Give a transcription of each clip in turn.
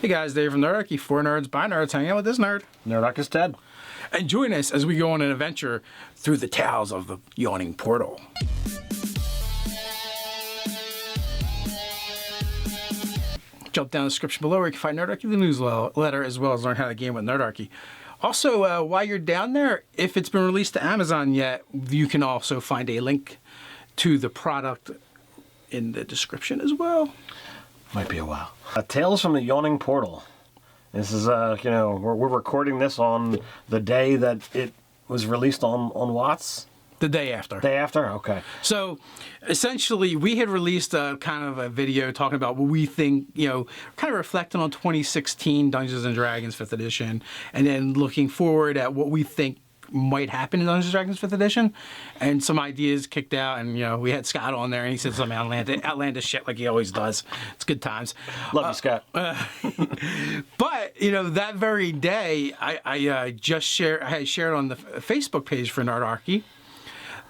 Hey guys, Dave from Nerdarchy, for nerds, by nerds, hanging out with this nerd. Nerdarchist Ted. And join us as we go on an adventure through the tales of the Yawning Portal. Jump down the description below where you can find Nerdarchy, the newsletter, as well as learn how to game with Nerdarchy. Also, while you're down there, if it's been released to Amazon yet, you can also find a link to the product in the description as well. Might be a while. Tales from the Yawning Portal. This is, we're recording this on the day that it was released on Watts. The day after. Day after? Okay. So, essentially, we had released a kind of a video talking about what we think, kind of reflecting on 2016 Dungeons & Dragons 5th edition, and then looking forward at what we think might happen in Dungeons & Dragons 5th edition, and some ideas kicked out, and, we had Scott on there, and he said some outlandish shit like he always does. It's good times. Love you, Scott. But, that very day, I had shared on the Facebook page for Nerdarchy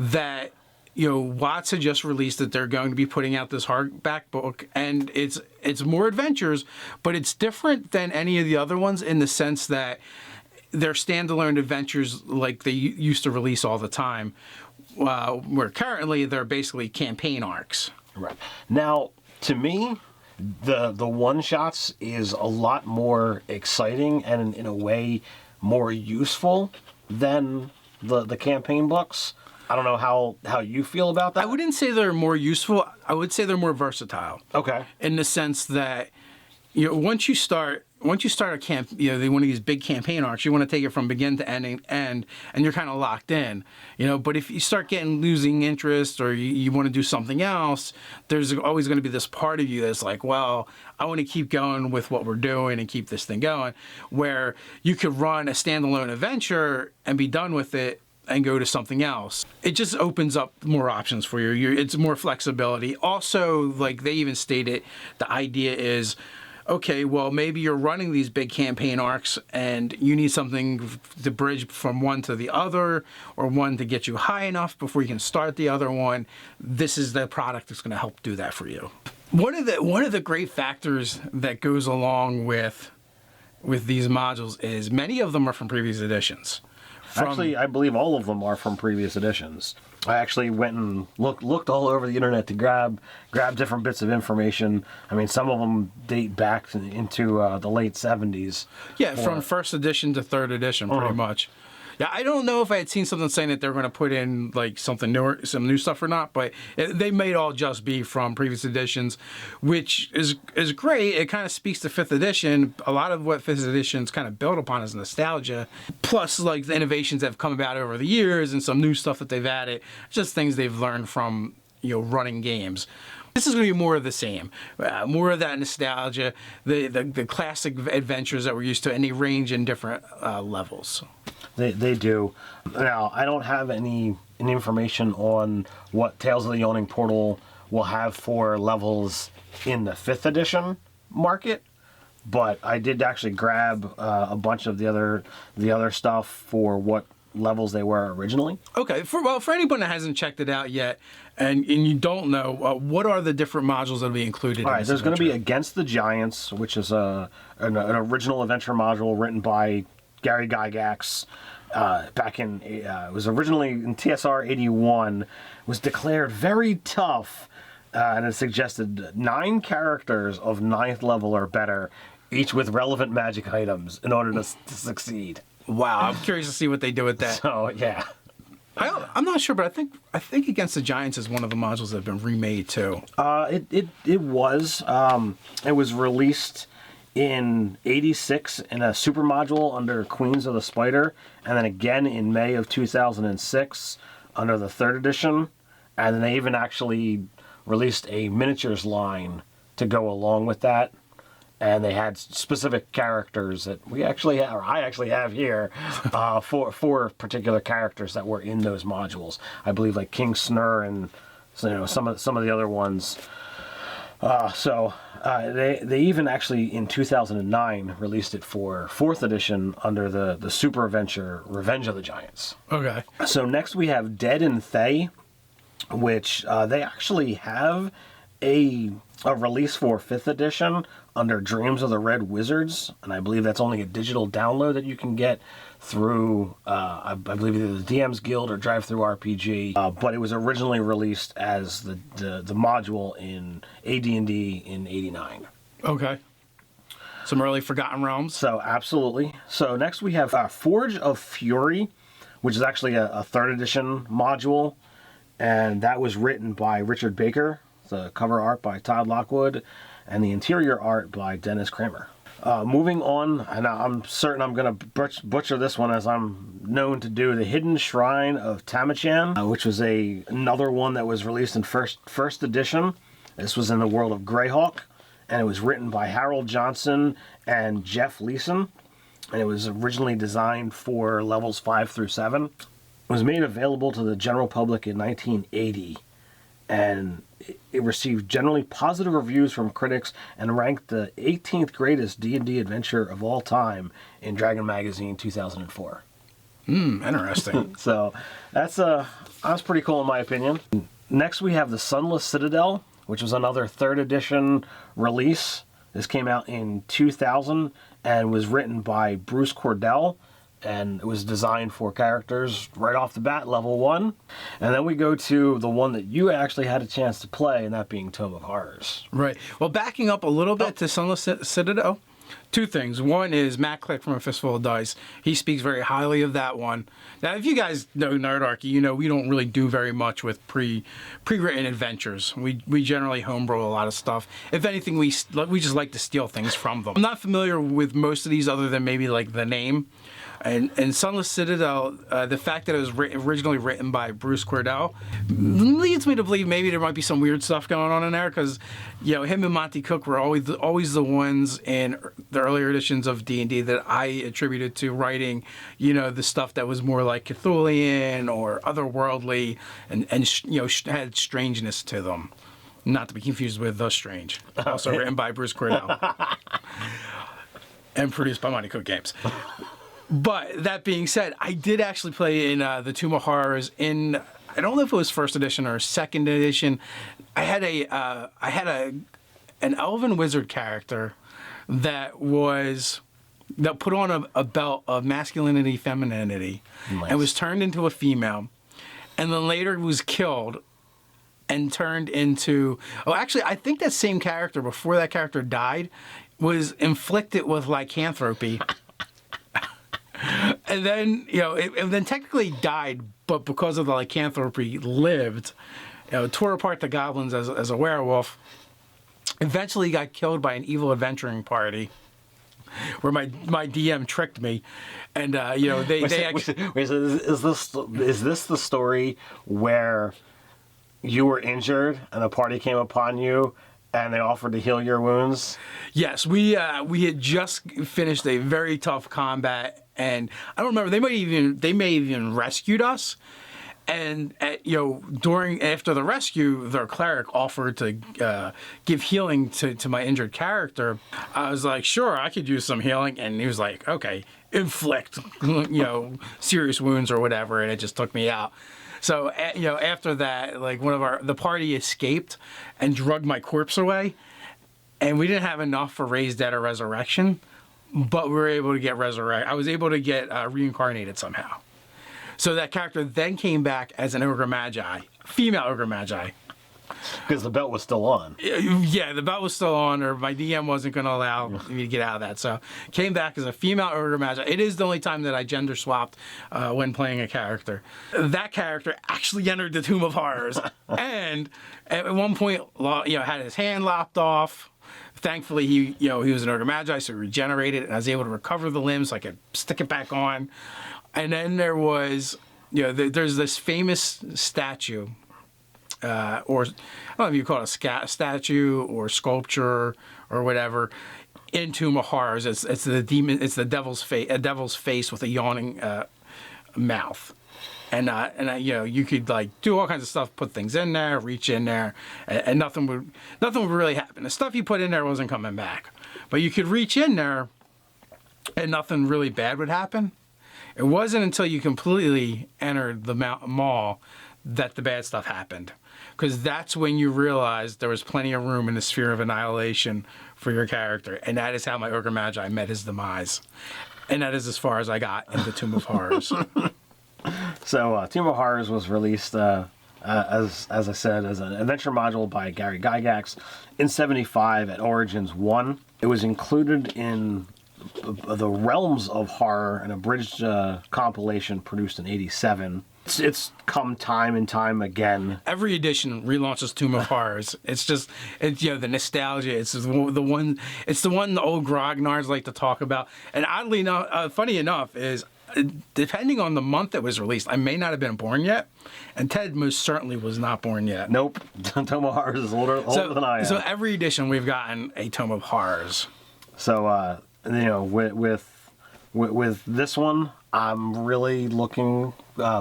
that Watts had just released that they're going to be putting out this hardback book, and it's more adventures, but it's different than any of the other ones in the sense that they're standalone adventures like they used to release all the time, where currently they're basically campaign arcs. Right. Now, to me, the one-shots is a lot more exciting and in a way more useful than the campaign books. I don't know how you feel about that. I wouldn't say they're more useful. I would say they're more versatile. Okay. In the sense that, once you start a camp, one of these big campaign arcs, you want to take it from begin to end, and you're kind of locked in, But if you start losing interest, or you want to do something else, there's always going to be this part of you that's like, well, I want to keep going with what we're doing and keep this thing going. Where you could run a standalone adventure and be done with it and go to something else. It just opens up more options for you. It's more flexibility. Also, like they even stated, the idea is, okay, well, maybe you're running these big campaign arcs and you need something to bridge from one to the other, or one to get you high enough before you can start the other one. This is the product that's going to help do that for you. One of the great factors that goes along with these modules is many of them are from previous editions. Actually, I believe all of them are from previous editions. I actually went and looked all over the internet to grab different bits of information. I mean, some of them date back into the late 70s. Yeah, from first edition to third edition, pretty much. Yeah, I don't know if I had seen something saying that they were going to put in like something newer, some new stuff or not, but they may all just be from previous editions, which is great. It kind of speaks to 5th edition. A lot of what 5th edition's kind of built upon is nostalgia, plus like the innovations that have come about over the years and some new stuff that they've added, just things they've learned from running games. This is going to be more of the same, more of that nostalgia, the classic adventures that we're used to, and they range in different levels. They do. Now, I don't have any information on what Tales of the Yawning Portal will have for levels in the 5th edition market, but I did actually grab a bunch of the other stuff for what levels they were originally. Okay, for anyone that hasn't checked it out yet, and you don't know, what are the different modules that will be included? All right, there's going to be Against the Giants, which is an original adventure module written by Gary Gygax. Back in, it was originally in TSR 81, was declared very tough, and it suggested 9 characters of 9th level or better, each with relevant magic items in order to succeed. Wow, I'm curious to see what they do with that. So, yeah. I'm not sure, but I think Against the Giants is one of the modules that have been remade too. It was released in 86 in a super module under Queens of the Spider, and then again in May of 2006 under the 3rd edition, and then they even actually released a miniatures line to go along with that, and they had specific characters that I actually have here for particular characters that were in those modules. I believe like King Snur and some of the other ones. They even actually in 2009 released it for 4th edition under the super adventure Revenge of the Giants. Okay. So next we have Dead and Thay, which they actually have a release for 5th edition under Dreams of the Red Wizards, and I believe that's only a digital download that you can get through, I believe either the DM's Guild or Drive Through RPG, but it was originally released as the module in AD&D in '89. Okay. Some early Forgotten Realms. So, absolutely. So, next we have Forge of Fury, which is actually a 3rd edition module, and that was written by Richard Baker, the cover art by Todd Lockwood, and the interior art by Dennis Kramer. Moving on, and I'm certain I'm going to butcher this one as I'm known to do, the Hidden Shrine of Tama-Chan, which was another one that was released in first edition. This was in the world of Greyhawk, and it was written by Harold Johnson and Jeff Leeson, and it was originally designed for levels 5 through 7. It was made available to the general public in 1980, and it received generally positive reviews from critics and ranked the 18th greatest D&D adventure of all time in Dragon Magazine 2004. Interesting. So that's pretty cool in my opinion. Next we have the Sunless Citadel, which was another 3rd edition release. This came out in 2000 and was written by Bruce Cordell, and it was designed for characters right off the bat, level 1. And then we go to the one that you actually had a chance to play, and that being Tome of Horrors. Right. Well, backing up a little bit to Sunless Citadel, 2 things. One is Matt Click from A Fistful of Dice. He speaks very highly of that one. Now, if you guys know Nerdarchy, you know we don't really do very much with pre-written adventures. We generally homebrew a lot of stuff. If anything, we just like to steal things from them. I'm not familiar with most of these other than maybe like the name. And Sunless Citadel, the fact that it was originally written by Bruce Cordell leads me to believe maybe there might be some weird stuff going on in there, because him and Monty Cook were always the ones in the earlier editions of D&D that I attributed to writing the stuff that was more like Cthulhian or otherworldly and had strangeness to them. Not to be confused with The Strange, also written by Bruce Cordell and produced by Monty Cook Games. But that being said, I did actually play in the Tomb of Horrors in, I don't know if it was 1st edition or 2nd edition. I had an elven wizard character that put on a belt of masculinity, femininity, nice, and was turned into a female, and then later was killed and turned into. Oh, actually, I think that same character, before that character died, was inflicted with lycanthropy. And then, and then technically died, but because of the lycanthropy, lived. Tore apart the goblins as a werewolf. Eventually got killed by an evil adventuring party, where my DM tricked me, and they actually. Wait, so is this the story where you were injured and a party came upon you and they offered to heal your wounds? Yes, we had just finished a very tough combat, and I don't remember. They may have even rescued us, and after the rescue, their cleric offered to give healing to my injured character. I was like, sure, I could use some healing, and he was like, okay, inflict serious wounds or whatever, and it just took me out. So, after that, like the party escaped and drugged my corpse away, and we didn't have enough for Raise Dead or Resurrection, but we were able to get I was able to get reincarnated somehow. So that character then came back as an Ogre Magi, female Ogre Magi. Because the belt was still on. Yeah, the belt was still on, or my DM wasn't going to allow me to get out of that. So came back as a female Ogre Magi. It is the only time that I gender swapped when playing a character. That character actually entered the Tomb of Horrors, and at one point, had his hand lopped off. Thankfully, he was an Ogre Magi, so he regenerated, and I was able to recover the limbs so I could stick it back on. And then there was, there's this famous statue. Or I don't know if you call it a statue or sculpture or whatever, in Tomb of Horrors. It's the demon. It's the devil's face. A devil's face with a yawning mouth, and you could like do all kinds of stuff, put things in there, reach in there, and nothing would really happen. The stuff you put in there wasn't coming back, but you could reach in there, and nothing really bad would happen. It wasn't until you completely entered the mall that the bad stuff happened. because that's when you realize there was plenty of room in the Sphere of Annihilation for your character, and that is how my Ogre Magi met his demise. And that is as far as I got in the Tomb of Horrors. So, Tomb of Horrors was released, as I said, as an adventure module by Gary Gygax in '75 at Origins 1. It was included in the Realms of Horror, an abridged compilation produced in '87. It's come time and time again. Every edition relaunches Tomb of Horrors. It's just, the nostalgia. It's the one. It's the one the old grognards like to talk about. And oddly enough, funny enough, is depending on the month it was released, I may not have been born yet, and Ted most certainly was not born yet. Nope, Tomb of Horrors is older than I am. So every edition we've gotten a Tomb of Horrors. So with this one, I'm really looking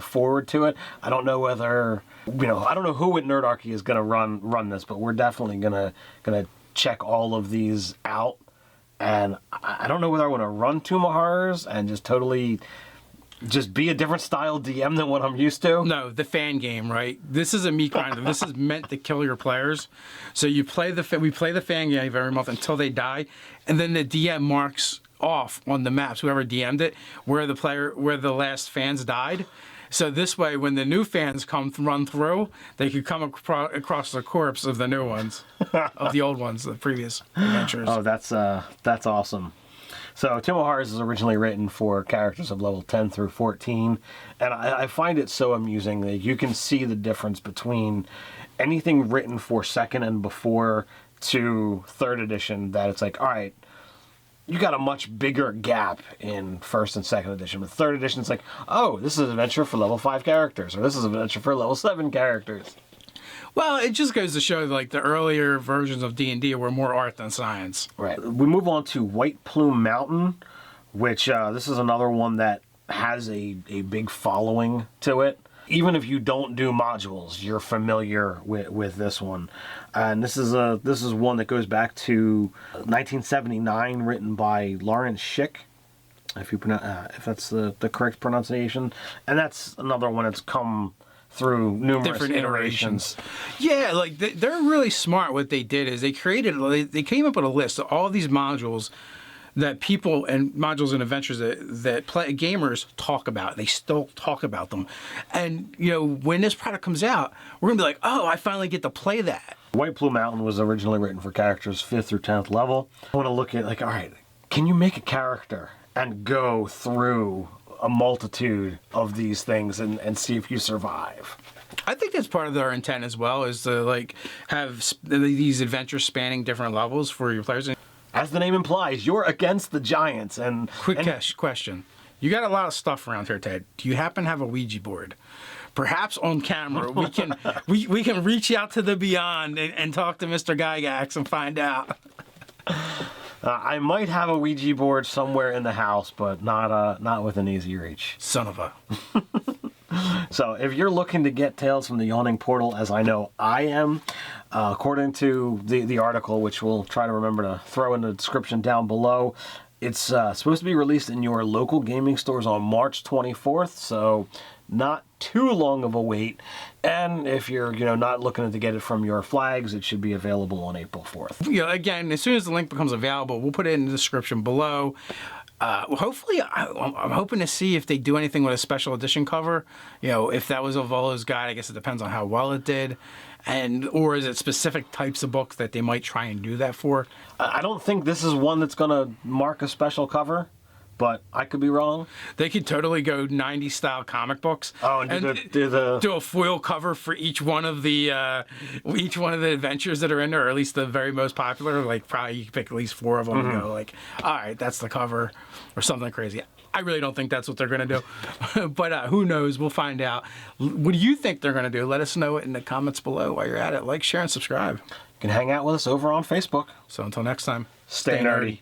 forward to it. I don't know whether I don't know who at Nerdarchy is going to run this, but we're definitely gonna check all of these out. And I don't know whether I want to run Tomb of Horrors and just totally be a different style DM than what I'm used to. No, the fan game, right? This is a meat grinder. This is meant to kill your players. So we play the fan game every month until they die, and then the DM marks off on the maps, whoever DM'd it, where the last fans died. So this way, when the new fans run through, they could come across the corpse of the new ones, of the old ones, the previous adventures. Oh, that's awesome. So Tomb of Horrors is originally written for characters of level 10 through 14, and I find it so amusing that you can see the difference between anything written for second and before to third edition, that it's like, all right, you got a much bigger gap in first and second edition. With third edition, it's like, oh, this is an adventure for level 5 characters, or this is an adventure for level 7 characters. Well, it just goes to show, like, the earlier versions of D&D were more art than science. Right. We move on to White Plume Mountain, which this is another one that has a big following to it. Even if you don't do modules, you're familiar with this one. And this is one that goes back to 1979, written by Lawrence Schick, if that's the correct pronunciation. And that's another one that's come through numerous different iterations. iterations. Yeah, like they're really smart. What they did is they came up with a list of all these modules that people and modules and adventures that gamers talk about. They still talk about them. And, when this product comes out, we're going to be like, oh, I finally get to play that. White Plume Mountain was originally written for characters 5th through 10th level. I want to look at, like, all right, can you make a character and go through a multitude of these things and see if you survive? I think that's part of their intent as well, is to, have these adventures spanning different levels for your players. As the name implies, you're against the giants. Quick question. You got a lot of stuff around here, Ted. Do you happen to have a Ouija board? Perhaps on camera we can we can reach out to the beyond and talk to Mr. Gygax and find out. I might have a Ouija board somewhere in the house, but not within easy reach. Son of a. So if you're looking to get Tales from the Yawning Portal, as I know I am, according to the article, which we'll try to remember to throw in the description down below, it's supposed to be released in your local gaming stores on March 24th, so not too long of a wait. And if you're not looking to get it from your flags, it should be available on April 4th. Again, as soon as the link becomes available, we'll put it in the description below. Hopefully, I'm hoping to see if they do anything with a special edition cover. If that was a Volo's guide, I guess it depends on how well it did. Or is it specific types of books that they might try and do that for? I don't think this is one that's going to mark a special cover, but I could be wrong. They could totally go 90s style comic books. Oh, and do a foil cover for each one of the adventures that are in there, or at least the very most popular. Like, probably you could pick at least 4 of them and go like, all right, that's the cover, or something crazy. I really don't think that's what they're going to do, but who knows? We'll find out. What do you think they're going to do? Let us know it in the comments below. While you're at it, like, share, and subscribe. You can hang out with us over on Facebook. So until next time, stay nerdy.